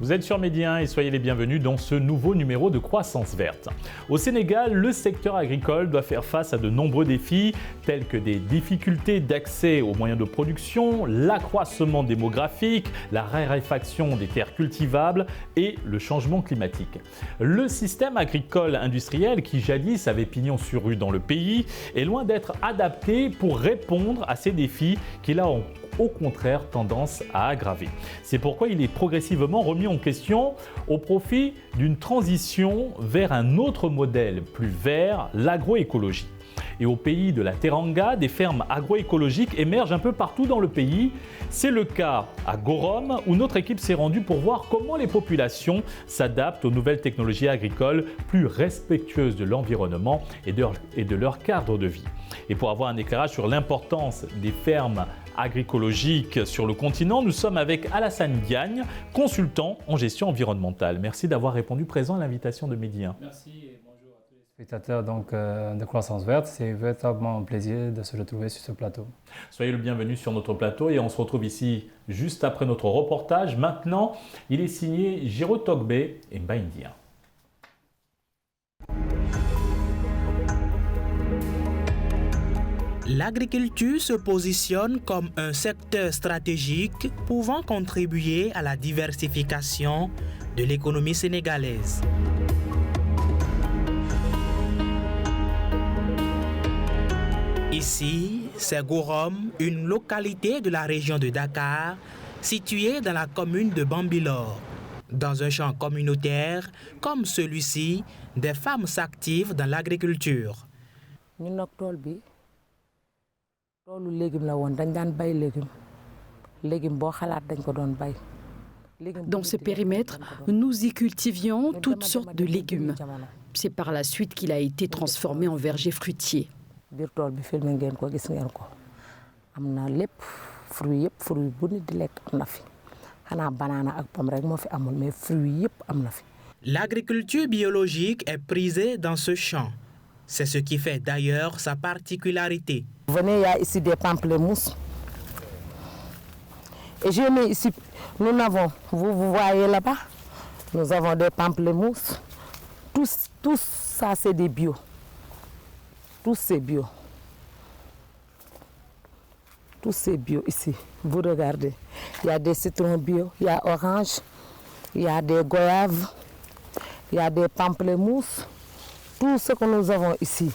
Vous êtes sur Midi 1 et soyez les bienvenus dans ce nouveau numéro de Croissance Verte. Au Sénégal, le secteur agricole doit faire face à de nombreux défis, tels que des difficultés d'accès aux moyens de production, l'accroissement démographique, la raréfaction des terres cultivables et le changement climatique. Le système agricole industriel, qui jadis avait pignon sur rue dans le pays, est loin d'être adapté pour répondre à ces défis qu'il a au contraire tendance à aggraver. C'est pourquoi il est progressivement remis en question au profit d'une transition vers un autre modèle plus vert, l'agroécologie. Et au pays de la Teranga, des fermes agroécologiques émergent un peu partout dans le pays. C'est le cas à Gorom, où notre équipe s'est rendue pour voir comment les populations s'adaptent aux nouvelles technologies agricoles plus respectueuses de l'environnement et de leur cadre de vie. Et pour avoir un éclairage sur l'importance des fermes agroécologiques sur le continent, nous sommes avec Alassane Diagne, consultant en gestion environnementale. Merci d'avoir répondu présent à l'invitation de Midi 1. Merci et bonjour à tous les spectateurs de Croissance Verte. C'est véritablement un plaisir de se retrouver sur ce plateau. Soyez le bienvenu sur notre plateau et on se retrouve ici juste après notre reportage. Maintenant, il est signé Giro Togbe et Mbaindia. L'agriculture se positionne comme un secteur stratégique pouvant contribuer à la diversification de l'économie sénégalaise. Ici, c'est Gorom, une localité de la région de Dakar, située dans la commune de Bambilor. Dans un champ communautaire comme celui-ci, des femmes s'activent dans l'agriculture. Dans ce périmètre, nous y cultivions toutes sortes de légumes. C'est par la suite qu'il a été transformé en verger fruitier. L'agriculture biologique est prisée dans ce champ. C'est ce qui fait d'ailleurs sa particularité. Venez, il y a ici des pamplemousses. Et je mets ici, nous avons, vous voyez là-bas, nous avons des pamplemousses. Tout ça, c'est des bio. Tout c'est bio. Tout c'est bio ici. Vous regardez. Il y a des citrons bio, il y a orange, il y a des goyaves, il y a des pamplemousses. Tout ce que nous avons ici,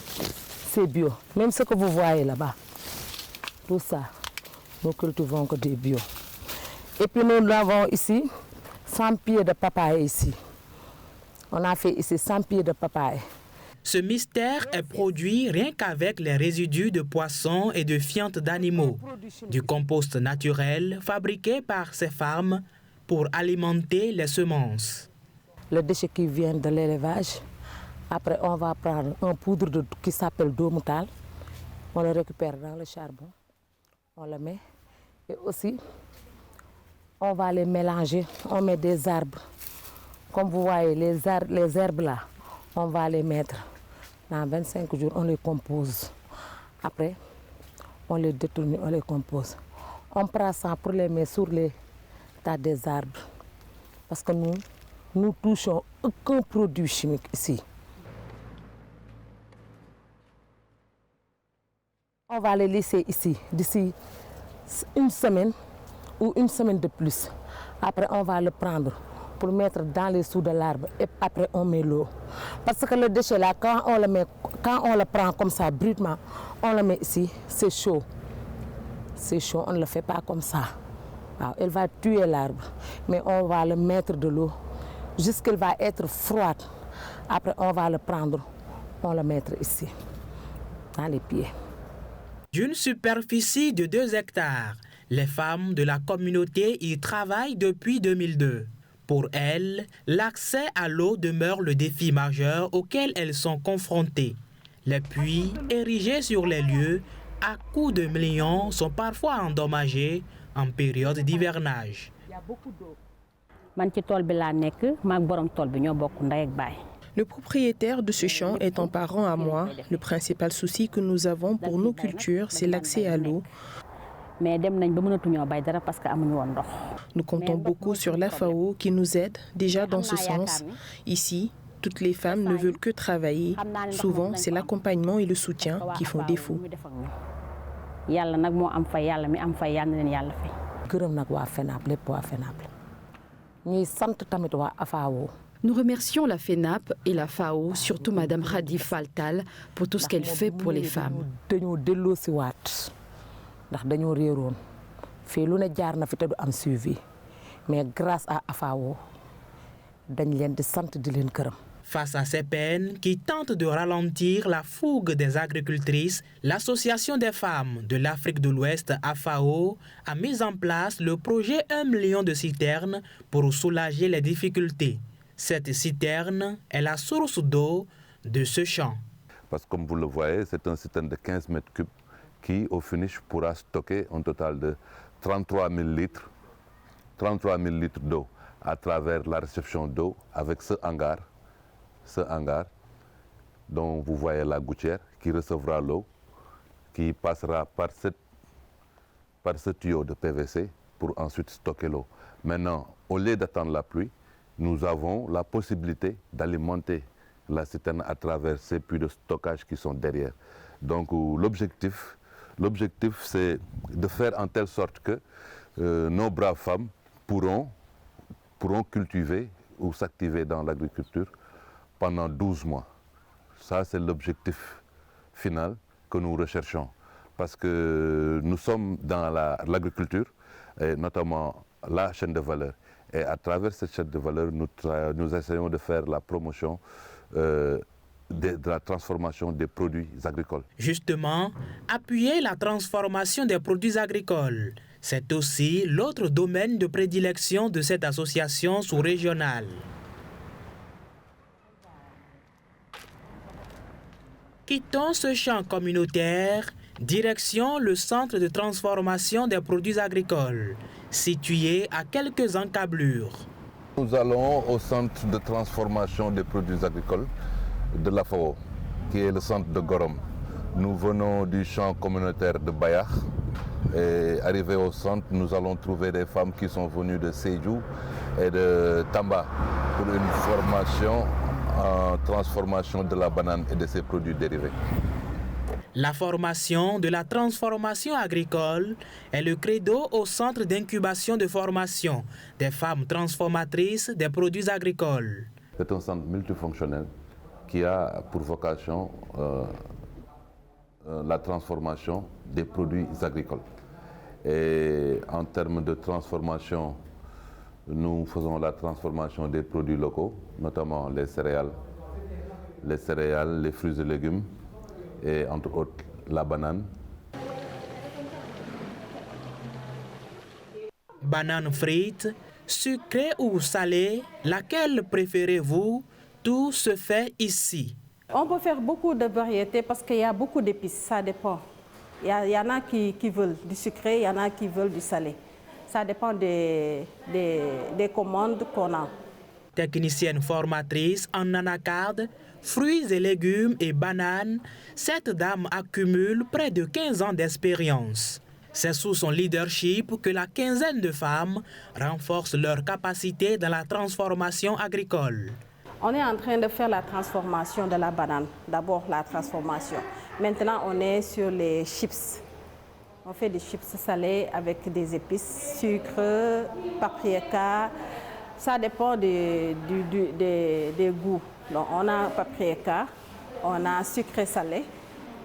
c'est bio. Même ce que vous voyez là-bas. Tout ça, nous cultivons que des bio. Et puis nous avons ici 100 pieds de papaye ici. On a fait ici 100 pieds de papaye. Ce mystère est produit rien qu'avec les résidus de poissons et de fientes d'animaux, du compost naturel fabriqué par ces femmes pour alimenter les semences. Le déchet qui vient de l'élevage, après on va prendre un poudre qui s'appelle domoutal, on le récupère dans le charbon, on le met et aussi on va les mélanger, on met des arbres. Comme vous voyez les herbes là, on va les mettre. Dans 25 jours, on les compose. Après, on les détourne, on les compose. On prend ça pour les mettre sur les tas des arbres. Parce que nous touchons aucun produit chimique ici. On va les laisser ici, d'ici une semaine ou une semaine de plus. Après, on va le prendre pour mettre dans les sous de l'arbre et après on met l'eau. Parce que le déchet là, quand on le prend comme ça brutement, on le met ici, c'est chaud. C'est chaud, on ne le fait pas comme ça. Alors, elle va tuer l'arbre, mais on va le mettre de l'eau jusqu'elle va être froide. Après on va le prendre, on le mettre ici, dans les pieds. D'une superficie de 2 hectares, les femmes de la communauté y travaillent depuis 2002. Pour elles, l'accès à l'eau demeure le défi majeur auquel elles sont confrontées. Les puits érigés sur les lieux, à coups de millions, sont parfois endommagés en période d'hivernage. Le propriétaire de ce champ est un parent à moi. Le principal souci que nous avons pour nos cultures, c'est l'accès à l'eau. Nous comptons beaucoup sur la FAO qui nous aide déjà dans ce sens. Ici, toutes les femmes ne veulent que travailler. Souvent, c'est l'accompagnement et le soutien qui font défaut. Nous remercions la FENAP et la FAO, surtout Mme Khady Fall Tall, pour tout ce qu'elle fait pour les femmes. Mais grâce à FAO, Face à ces peines qui tentent de ralentir la fougue des agricultrices, l'Association des femmes de l'Afrique de l'Ouest, AFAO, a mis en place le projet 1 million de citernes pour soulager les difficultés. Cette citerne est la source d'eau de ce champ. Parce que comme vous le voyez, c'est un citerne de 15 mètres cubes qui, au finish, pourra stocker un total de 33 000 litres d'eau à travers la réception d'eau avec ce hangar dont vous voyez la gouttière qui recevra l'eau, qui passera par ce tuyau de PVC pour ensuite stocker l'eau. Maintenant, au lieu d'attendre la pluie, nous avons la possibilité d'alimenter la citerne à travers ces puits de stockage qui sont derrière. Donc l'objectif, c'est de faire en telle sorte que nos braves femmes pourront cultiver ou s'activer dans l'agriculture pendant 12 mois. Ça, c'est l'objectif final que nous recherchons. Parce que nous sommes dans l'agriculture, et notamment la chaîne de valeur. Et à travers cette chaîne de valeur, nous essayons de faire la promotion de la transformation des produits agricoles. Justement, appuyer la transformation des produits agricoles, c'est aussi l'autre domaine de prédilection de cette association sous-régionale. Quittons ce champ communautaire, direction le centre de transformation des produits agricoles, situé à quelques encablures. Nous allons au centre de transformation des produits agricoles de la FAO, qui est le centre de Gorom. Nous venons du champ communautaire de Bayah et arrivés au centre, nous allons trouver des femmes qui sont venues de Sédhiou et de Tamba pour une formation en transformation de la banane et de ses produits dérivés. La formation de la transformation agricole est le credo au centre d'incubation de formation des femmes transformatrices des produits agricoles. C'est un centre multifonctionnel qui a pour vocation la transformation des produits agricoles. Et en termes de transformation, nous faisons la transformation des produits locaux, notamment les céréales, les fruits et légumes, et entre autres la banane. Banane frite, sucrée ou salée, laquelle préférez-vous? Tout se fait ici. On peut faire beaucoup de variétés parce qu'il y a beaucoup d'épices, ça dépend. Il y en a qui veulent du sucré, il y en a qui veulent du salé. Ça dépend des commandes qu'on a. Technicienne formatrice en anacarde, fruits et légumes et bananes, cette dame accumule près de 15 ans d'expérience. C'est sous son leadership que la quinzaine de femmes renforcent leur capacité dans la transformation agricole. On est en train de faire la transformation de la banane. D'abord la transformation. Maintenant, on est sur les chips. On fait des chips salés avec des épices, sucre, paprika. Ça dépend des goûts. Donc, on a paprika, on a sucré salé,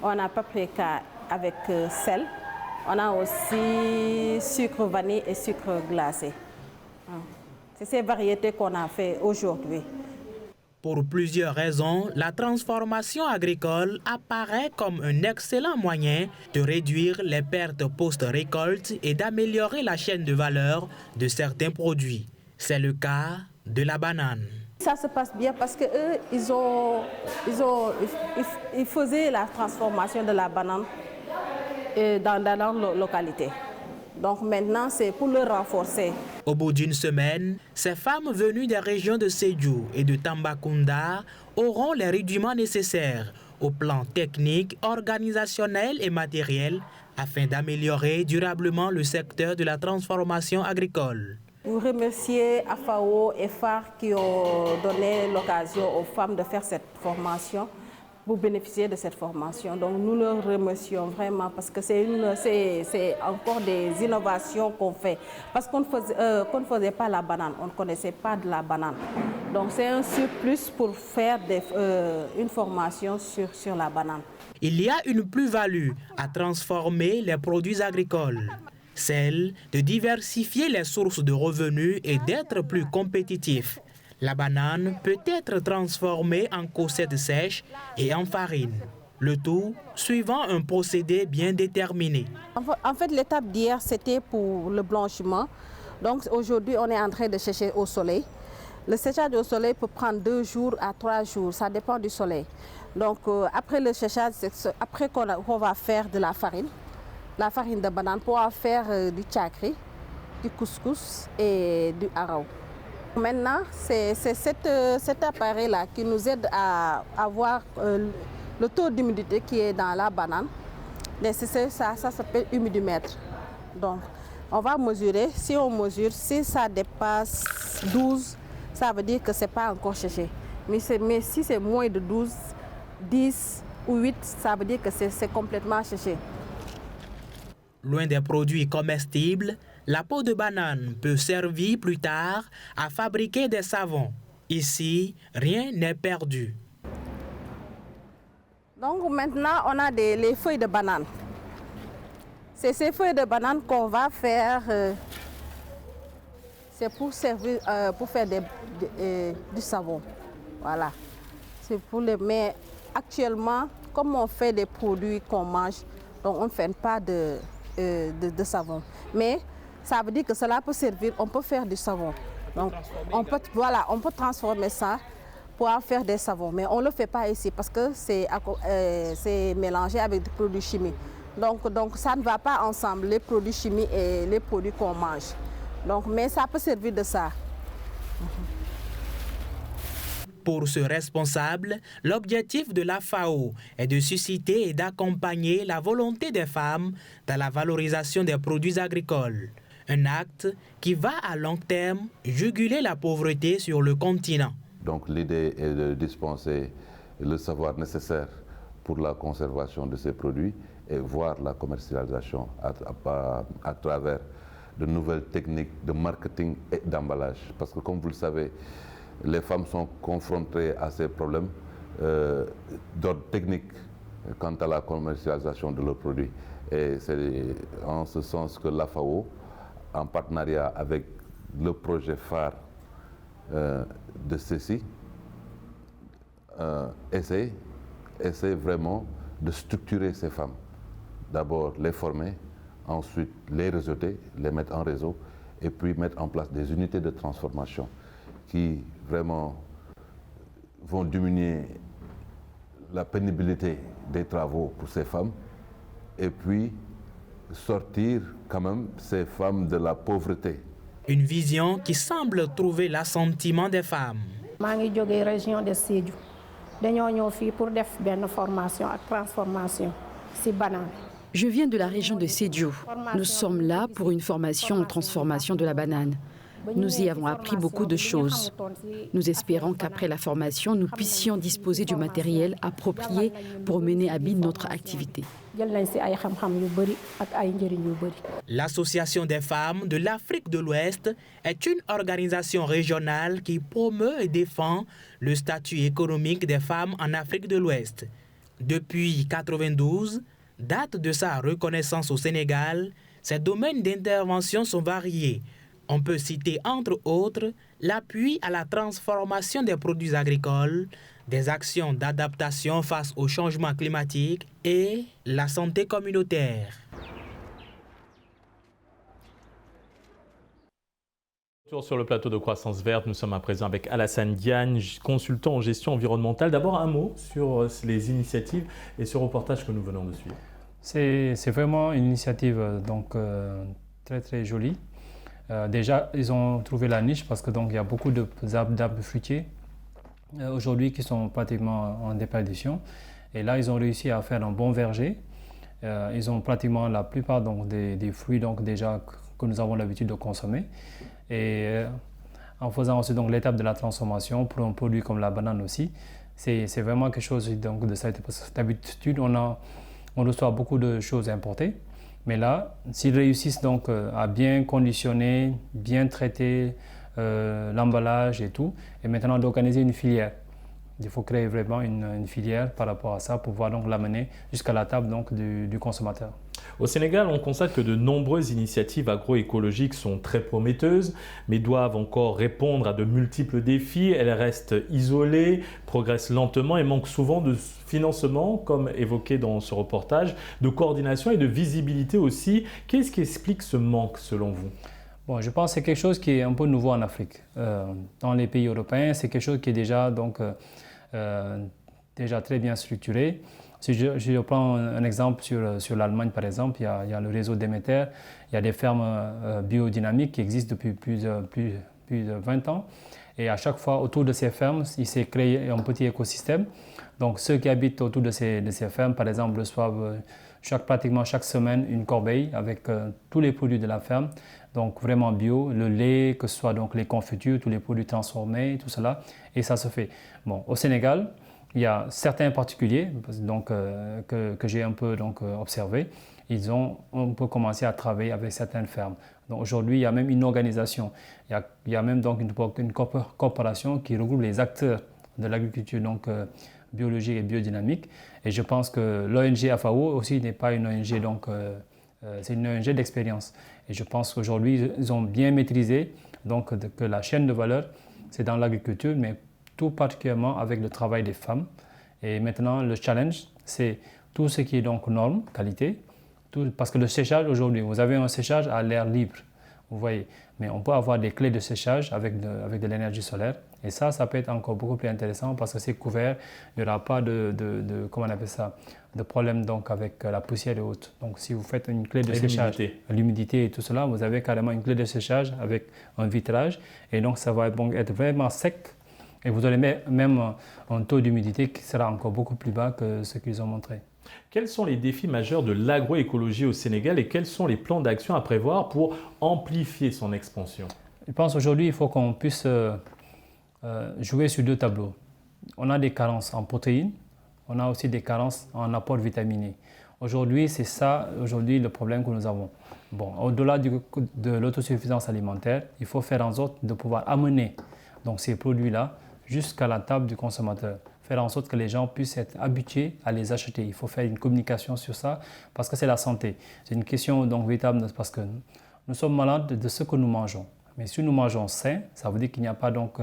on a paprika avec sel. On a aussi sucre vanille et sucre glacé. C'est ces variétés qu'on a fait aujourd'hui. Pour plusieurs raisons, la transformation agricole apparaît comme un excellent moyen de réduire les pertes post-récolte et d'améliorer la chaîne de valeur de certains produits. C'est le cas de la banane. Ça se passe bien parce qu'eux, ils faisaient la transformation de la banane dans leur localité. Donc maintenant, c'est pour le renforcer. Au bout d'une semaine, ces femmes venues des régions de Sédhiou et de Tambacounda auront les rudiments nécessaires au plan technique, organisationnel et matériel afin d'améliorer durablement le secteur de la transformation agricole. Vous remerciez FAO et FAR qui ont donné l'occasion aux femmes de faire cette formation, pour bénéficier de cette formation. Donc nous leur remercions vraiment parce que c'est encore des innovations qu'on fait. Parce qu'on ne faisait pas la banane, on ne connaissait pas de la banane. Donc c'est un surplus pour faire une formation sur la banane. Il y a une plus-value à transformer les produits agricoles, celle de diversifier les sources de revenus et d'être plus compétitif. La banane peut être transformée en cossettes sèches et en farine, le tout suivant un procédé bien déterminé. En fait, l'étape d'hier, c'était pour le blanchiment. Donc aujourd'hui, on est en train de sécher au soleil. Le séchage au soleil peut prendre 2 jours à 3 jours, ça dépend du soleil. Donc après le séchage, c'est après qu'on va faire de la farine de banane pour faire du tchakri, du couscous et du haraou. Maintenant, c'est cet appareil-là qui nous aide à avoir le taux d'humidité qui est dans la banane. Ça s'appelle humidimètre. Donc, on va mesurer. Si on mesure, si ça dépasse 12, ça veut dire que ce n'est pas encore séché. Mais si c'est moins de 12, 10 ou 8, ça veut dire que c'est complètement séché. Loin des produits comestibles, la peau de banane peut servir plus tard à fabriquer des savons. Ici, rien n'est perdu. Donc maintenant, on a les feuilles de banane. C'est ces feuilles de banane qu'on va faire. C'est pour servir, pour faire du savon. Voilà. Mais actuellement, comme on fait des produits qu'on mange, donc on ne fait pas de savon. Mais ça veut dire que cela peut servir, on peut faire du savon. Donc on peut transformer ça pour en faire des savons. Mais on ne le fait pas ici parce que c'est mélangé avec des produits chimiques. Donc ça ne va pas ensemble, les produits chimiques et les produits qu'on mange. Donc, mais ça peut servir de ça. Pour ce responsable, l'objectif de la FAO est de susciter et d'accompagner la volonté des femmes dans la valorisation des produits agricoles. Un acte qui va à long terme juguler la pauvreté sur le continent. Donc l'idée est de dispenser le savoir nécessaire pour la conservation de ces produits et voir la commercialisation à travers de nouvelles techniques de marketing et d'emballage. Parce que comme vous le savez, les femmes sont confrontées à ces problèmes d'ordre technique quant à la commercialisation de leurs produits. Et c'est en ce sens que la FAO, en partenariat avec le projet phare de ceci, essaie vraiment de structurer ces femmes. D'abord les former, ensuite les réseauter, les mettre en réseau et puis mettre en place des unités de transformation qui vraiment vont diminuer la pénibilité des travaux pour ces femmes et puis sortir quand même ces femmes de la pauvreté. Une vision qui semble trouver l'assentiment des femmes. Je suis de la région de Sédhiou. Nous sommes venus pour faire une formation et transformation de banane. Je viens de la région de Sédhiou. Nous sommes là pour une formation en transformation de la banane. Nous y avons appris beaucoup de choses. Nous espérons qu'après la formation, nous puissions disposer du matériel approprié pour mener à bien notre activité. L'Association des femmes de l'Afrique de l'Ouest est une organisation régionale qui promeut et défend le statut économique des femmes en Afrique de l'Ouest. Depuis 1992, date de sa reconnaissance au Sénégal, ses domaines d'intervention sont variés. On peut citer entre autres l'appui à la transformation des produits agricoles, des actions d'adaptation face au changement climatique et la santé communautaire. Sur le plateau de Croissance Verte, nous sommes à présent avec Alassane Diagne, consultant en gestion environnementale. D'abord un mot sur les initiatives et ce reportage que nous venons de suivre. C'est vraiment une initiative très très jolie. Déjà, ils ont trouvé la niche parce que il y a beaucoup d'arbres fruitiers aujourd'hui qui sont pratiquement en déperdition. Et là, ils ont réussi à faire un bon verger Ils ont pratiquement la plupart donc, des fruits donc, déjà que nous avons l'habitude de consommer. Et en faisant aussi l'étape de la transformation pour un produit comme la banane aussi, c'est vraiment quelque chose donc, de ça. Parce que d'habitude, on reçoit beaucoup de choses importées. Mais là, s'ils réussissent donc à bien conditionner, bien traiter l'emballage et tout, et maintenant d'organiser une filière. Il faut créer vraiment une filière par rapport à ça pour pouvoir donc l'amener jusqu'à la table donc, du consommateur. Au Sénégal, on constate que de nombreuses initiatives agroécologiques sont très prometteuses, mais doivent encore répondre à de multiples défis. Elles restent isolées, progressent lentement et manquent souvent de financement, comme évoqué dans ce reportage, de coordination et de visibilité aussi. Qu'est-ce qui explique ce manque selon vous ? Bon, je pense que c'est quelque chose qui est un peu nouveau en Afrique. Dans les pays européens, c'est quelque chose qui est déjà, déjà très bien structuré. Si je prends un exemple sur l'Allemagne, par exemple, il y a le réseau Demeter, il y a des fermes biodynamiques qui existent depuis plus de 20 ans. Et à chaque fois, autour de ces fermes, il s'est créé un petit écosystème. Donc, ceux qui habitent autour de ces fermes, par exemple, reçoivent pratiquement chaque semaine une corbeille avec tous les produits de la ferme. Donc, vraiment bio, le lait, que ce soit donc les confitures, tous les produits transformés, tout cela. Et ça se fait. Bon, au Sénégal, il y a certains particuliers donc, que j'ai un peu observé. Ils ont un peu commencé à travailler avec certaines fermes. Donc aujourd'hui, il y a même une organisation. Il y a même donc une coopération qui regroupe les acteurs de l'agriculture biologique et biodynamique. Et je pense que l'ONG FAO aussi n'est pas une ONG, c'est une ONG d'expérience. Et je pense qu'aujourd'hui, ils ont bien maîtrisé que la chaîne de valeur, c'est dans l'agriculture, mais tout particulièrement avec le travail des femmes. Et maintenant, le challenge, c'est tout ce qui est donc normes, qualité, parce que le séchage aujourd'hui, vous avez un séchage à l'air libre, vous voyez, mais on peut avoir des clés de séchage avec de l'énergie solaire. Et ça peut être encore beaucoup plus intéressant parce que c'est couvert, il n'y aura pas comment on appelle ça, de problème donc avec la poussière et autres. Donc si vous faites une clé de séchage, l'humidité et tout cela, vous avez carrément une clé de séchage avec un vitrage et donc ça va être vraiment sec. Et vous aurez même un taux d'humidité qui sera encore beaucoup plus bas que ce qu'ils ont montré. Quels sont les défis majeurs de l'agroécologie au Sénégal et quels sont les plans d'action à prévoir pour amplifier son expansion ? Je pense qu'aujourd'hui, il faut qu'on puisse jouer sur deux tableaux. On a des carences en protéines, on a aussi des carences en apport vitaminé. Aujourd'hui, c'est ça le problème que nous avons. Bon, au-delà de l'autosuffisance alimentaire, il faut faire en sorte de pouvoir amener donc, ces produits-là jusqu'à la table du consommateur. Faire en sorte que les gens puissent être habitués à les acheter. Il faut faire une communication sur ça parce que c'est la santé. C'est une question donc véritable parce que nous sommes malades de ce que nous mangeons. Mais si nous mangeons sain, ça veut dire qu'il n'y a pas donc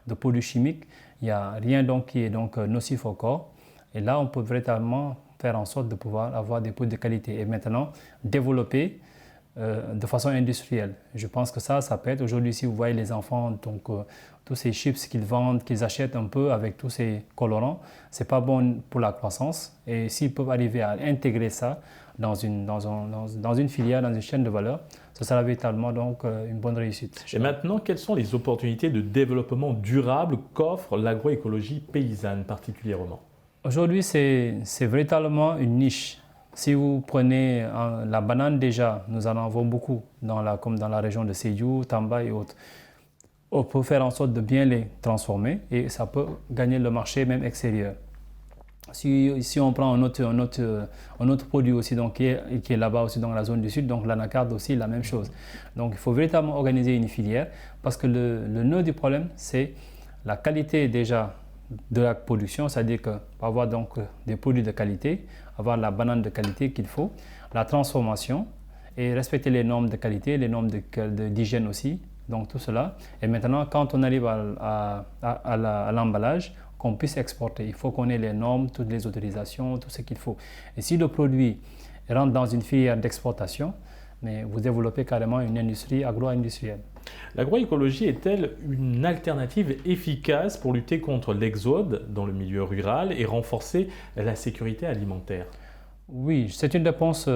de produits chimiques, il n'y a rien donc qui est donc nocif au corps. Et là, on peut véritablement faire en sorte de pouvoir avoir des produits de qualité et maintenant développer de façon industrielle. Je pense que ça peut être aujourd'hui, si vous voyez les enfants, donc tous ces chips qu'ils vendent, qu'ils achètent un peu avec tous ces colorants, c'est pas bon pour la croissance. Et s'ils peuvent arriver à intégrer ça dans une filière, dans une chaîne de valeur, ce sera véritablement donc une bonne réussite. Et maintenant, quelles sont les opportunités de développement durable qu'offre l'agroécologie paysanne particulièrement ? Aujourd'hui, c'est véritablement une niche. Si vous prenez la banane déjà, nous en avons beaucoup, comme dans la région de Sédhiou, Tamba et autres. On peut faire en sorte de bien les transformer et ça peut gagner le marché même extérieur. Si on prend un autre produit aussi donc, qui est là-bas aussi dans la zone du sud, donc l'anacarde aussi, la même chose. Donc il faut véritablement organiser une filière parce que le nœud du problème, c'est la qualité déjà de la production, c'est-à-dire avoir donc des produits de qualité, avoir la banane de qualité qu'il faut, la transformation et respecter les normes de qualité, les normes d'hygiène aussi, donc tout cela. Et maintenant, quand on arrive à l'emballage, qu'on puisse exporter, il faut qu'on ait les normes, toutes les autorisations, tout ce qu'il faut. Et si le produit rentre dans une filière d'exportation, mais vous développez carrément une industrie agro-industrielle. L'agroécologie est-elle une alternative efficace pour lutter contre l'exode dans le milieu rural et renforcer la sécurité alimentaire ? Oui, c'est une réponse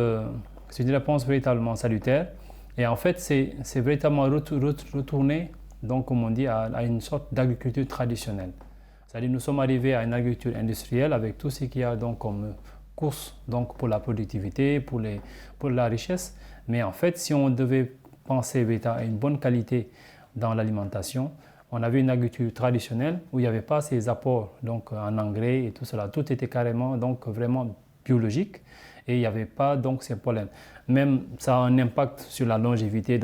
véritablement salutaire. Et en fait, c'est véritablement retourner, donc, comme on dit, à une sorte d'agriculture traditionnelle. C'est-à-dire nous sommes arrivés à une agriculture industrielle avec tout ce qu'il y a donc comme course donc, pour la productivité, pour la richesse. Mais en fait, si on devait penser à une bonne qualité dans l'alimentation, on avait une agriculture traditionnelle où il n'y avait pas ces apports donc, en engrais et tout cela. Tout était carrément donc, vraiment biologique et il n'y avait pas donc, ces problèmes. Même ça a un impact sur la longévité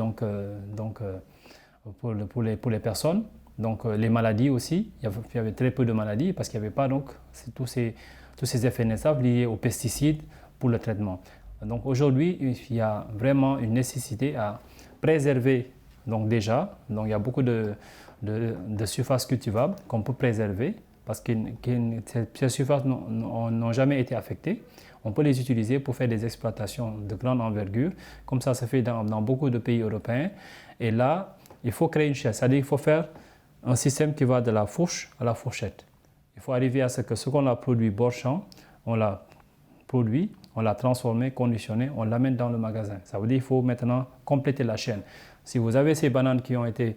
pour les personnes. Donc les maladies aussi, il y avait très peu de maladies parce qu'il n'y avait pas donc, tous ces effets néfastes liés aux pesticides pour le traitement. Donc aujourd'hui, il y a vraiment une nécessité à préserver donc déjà. Donc il y a beaucoup de surfaces cultivables qu'on peut préserver parce que ces surfaces n'ont jamais été affectées. On peut les utiliser pour faire des exploitations de grande envergure, comme ça se fait dans beaucoup de pays européens. Et là, il faut créer une chaîne, c'est-à-dire qu'il faut faire un système qui va de la fourche à la fourchette. Il faut arriver à ce que ce qu'on a produit bord champ, on l'a produit, on l'a transformé, conditionné, on l'amène dans le magasin. Ça veut dire qu'il faut maintenant compléter la chaîne. Si vous avez ces bananes qui ont été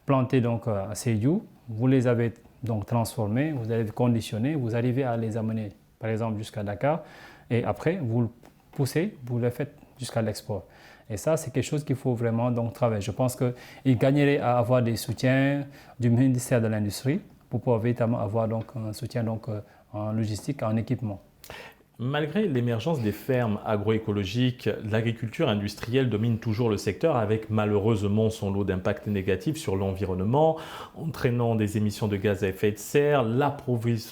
plantées donc, à Sédhiou, vous les avez donc transformées, vous avez conditionnées, vous arrivez à les amener par exemple jusqu'à Dakar et après vous le poussez, vous le faites jusqu'à l'export. Et ça, c'est quelque chose qu'il faut vraiment donc travailler. Je pense qu'il gagnerait à avoir des soutiens du ministère de l'Industrie pour pouvoir véritablement avoir donc, un soutien donc, en logistique, en équipement. Malgré l'émergence des fermes agroécologiques, l'agriculture industrielle domine toujours le secteur avec malheureusement son lot d'impacts négatifs sur l'environnement, entraînant des émissions de gaz à effet de serre,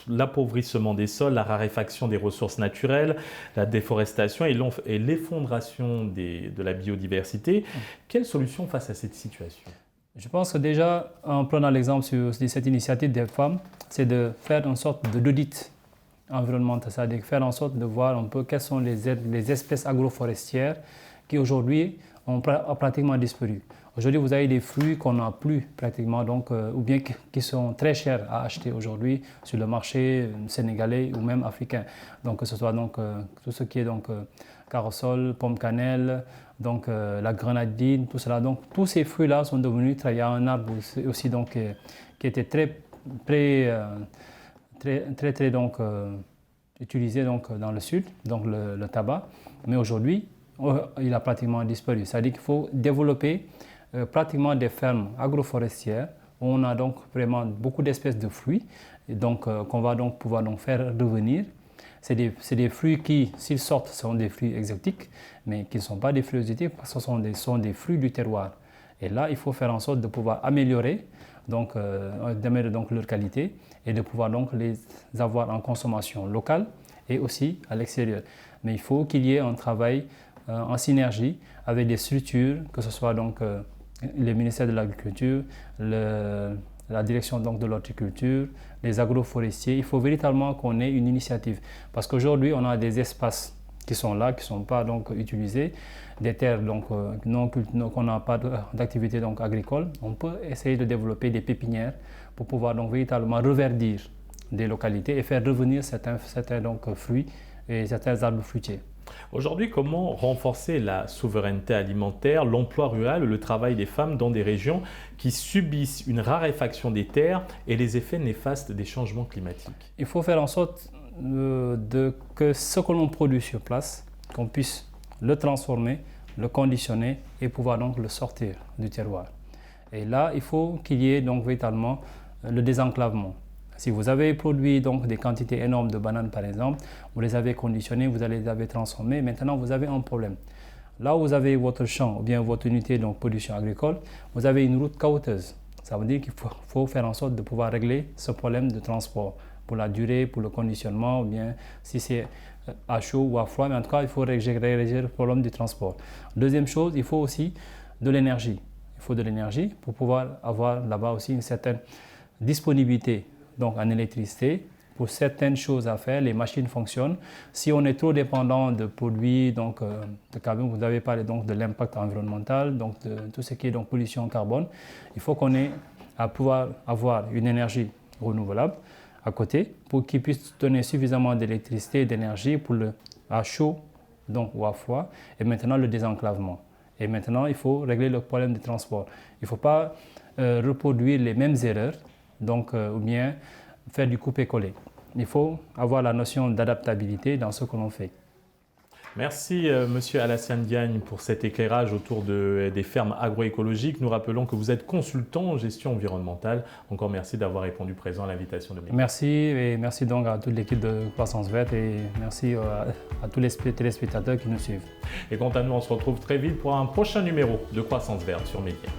l'appauvrissement des sols, la raréfaction des ressources naturelles, la déforestation et l'effondration de la biodiversité. Quelle solution face à cette situation ? Je pense que déjà, en prenant l'exemple sur cette initiative des femmes, c'est de faire une sorte d'audit environnemental, c'est-à-dire faire en sorte de voir un peu quelles sont les espèces agroforestières qui aujourd'hui ont pratiquement disparu. Aujourd'hui, vous avez des fruits qu'on n'a plus pratiquement, donc, ou bien qui sont très chers à acheter aujourd'hui sur le marché sénégalais ou même africain. Donc, que ce soit donc, tout ce qui est donc, corossol, pomme cannelle, donc, la grenadine, tout cela. Donc, tous ces fruits-là sont devenus, il y a un arbre aussi donc, qui était très donc, utilisé donc, dans le sud, donc le tabac. Mais aujourd'hui, il a pratiquement disparu. C'est-à-dire qu'il faut développer pratiquement des fermes agroforestières où on a donc vraiment beaucoup d'espèces de fruits et donc, qu'on va donc pouvoir donc faire revenir. C'est des fruits qui, s'ils sortent, sont des fruits exotiques, mais qui ne sont pas des fruits exotiques parce que ce sont des fruits du terroir. Et là, il faut faire en sorte de pouvoir améliorer donc leur qualité et de pouvoir donc les avoir en consommation locale et aussi à l'extérieur. Mais il faut qu'il y ait un travail en synergie avec des structures, que ce soit donc le ministère de l'Agriculture, la direction donc de l'horticulture, les agroforestiers. Il faut véritablement qu'on ait une initiative parce qu'aujourd'hui on a des espaces qui sont là, qui ne sont pas donc utilisés, des terres donc qu'on n'a pas d'activité donc agricole. On peut essayer de développer des pépinières pour pouvoir donc véritablement reverdir des localités et faire revenir certains donc fruits et certains arbres fruitiers. Aujourd'hui, comment renforcer la souveraineté alimentaire, l'emploi rural, le travail des femmes dans des régions qui subissent une raréfaction des terres et les effets néfastes des changements climatiques? Il faut faire en sorte que ce que l'on produit sur place, qu'on puisse le transformer, le conditionner et pouvoir donc le sortir du terroir. Et là, il faut qu'il y ait donc véritablement le désenclavement. Si vous avez produit donc des quantités énormes de bananes par exemple, vous les avez conditionnées, vous les avez transformées, maintenant vous avez un problème. Là où vous avez votre champ ou bien votre unité de production agricole, vous avez une route caouteuses. Ça veut dire qu'il faut faire en sorte de pouvoir régler ce problème de transport pour la durée, pour le conditionnement, ou bien si c'est à chaud ou à froid, mais en tout cas il faut régler le problème du transport. Deuxième chose, il faut aussi de l'énergie. Il faut de l'énergie pour pouvoir avoir là-bas aussi une certaine disponibilité donc en électricité. Pour certaines choses à faire, les machines fonctionnent. Si on est trop dépendant de produits donc, de carbone, vous avez parlé donc de l'impact environnemental, donc de tout ce qui est donc pollution carbone, il faut qu'on ait à pouvoir avoir une énergie renouvelable à côté pour qu'il puisse donner suffisamment d'électricité et d'énergie pour à chaud donc, ou à froid et maintenant le désenclavement. Et maintenant, il faut régler le problème du transport. Il ne faut pas reproduire les mêmes erreurs donc, ou bien faire du coupé-collé. il faut avoir la notion d'adaptabilité dans ce que l'on fait. Merci Monsieur Alassane Diagne pour cet éclairage autour des fermes agroécologiques. Nous rappelons que vous êtes consultant en gestion environnementale. Encore merci d'avoir répondu présent à l'invitation de Média. Merci et merci donc à toute l'équipe de Croissance Verte et merci à tous les téléspectateurs qui nous suivent. Et quant à nous, on se retrouve très vite pour un prochain numéro de Croissance Verte sur Média.